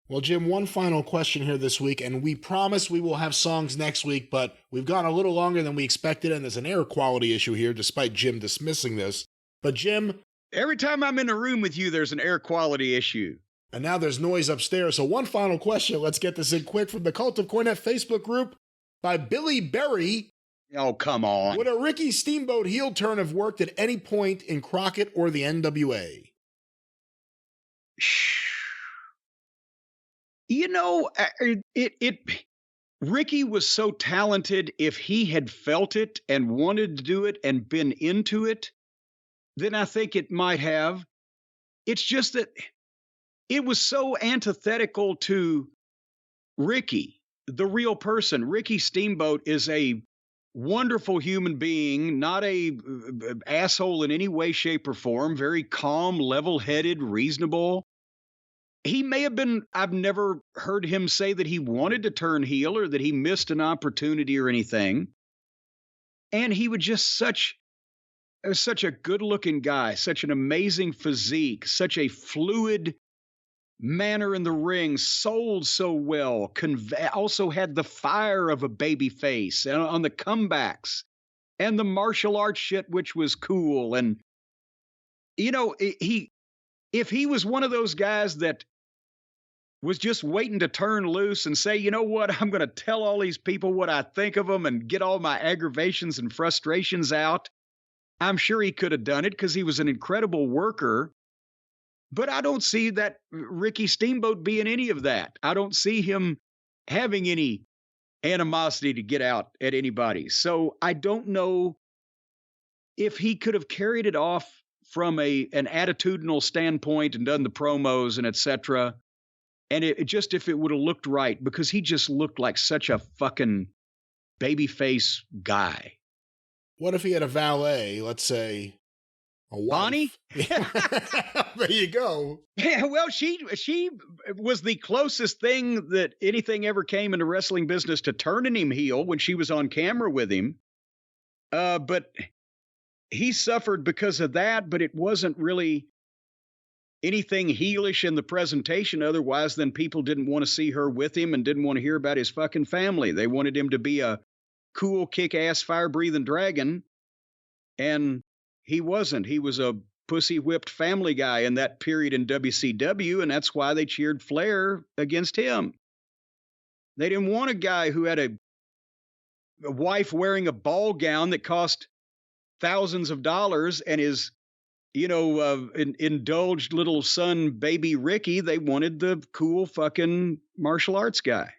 Well, Jim, one final question here this week, and we promise we will have songs next week, but we've gone a little longer than we expected, and there's an air quality issue here, despite Jim dismissing this. But Jim... Every time I'm in a room with you, there's an air quality issue. And now there's noise upstairs. So one final question. Let's get this in quick from the Cult of Cornette Facebook group by Billy Berry. Oh, come on. Would a Ricky Steamboat heel turn have worked at any point in Crockett or the NWA? You know, Ricky was so talented. If he had felt it and wanted to do it and been into it, then I think it might have. It's just that it was so antithetical to Ricky, the real person. Ricky Steamboat is a wonderful human being, not a asshole in any way, shape, or form, very calm, level-headed, reasonable. He may have been, I've never heard him say that he wanted to turn heel or that he missed an opportunity or anything. And he was just such a good-looking guy, such an amazing physique, such a fluid manner in the ring, sold so well, also had the fire of a baby face and on the comebacks and the martial arts shit, which was cool. And, you know, if he was one of those guys that was just waiting to turn loose and say, you know what, I'm going to tell all these people what I think of them and get all my aggravations and frustrations out, I'm sure he could have done it because he was an incredible worker. But I don't see that Ricky Steamboat being any of that. I don't see him having any animosity to get out at anybody. So I don't know if he could have carried it off from an attitudinal standpoint and done the promos and etc. And it just, if it would have looked right, because he just looked like such a fucking babyface guy. What if he had a valet, let's say a wife? Bonnie? There you go. Yeah, well, she was the closest thing that anything ever came in the wrestling business to turning him heel when she was on camera with him. But he suffered because of that, but it wasn't really anything heelish in the presentation otherwise than people didn't want to see her with him and didn't want to hear about his fucking family. They wanted him to be a cool, kick-ass, fire-breathing dragon, and he wasn't. He was a pussy-whipped family guy in that period in WCW, and that's why they cheered Flair against him. They didn't want a guy who had a wife wearing a ball gown that cost thousands of dollars and his, indulged little son, baby Ricky. They wanted the cool fucking martial arts guy.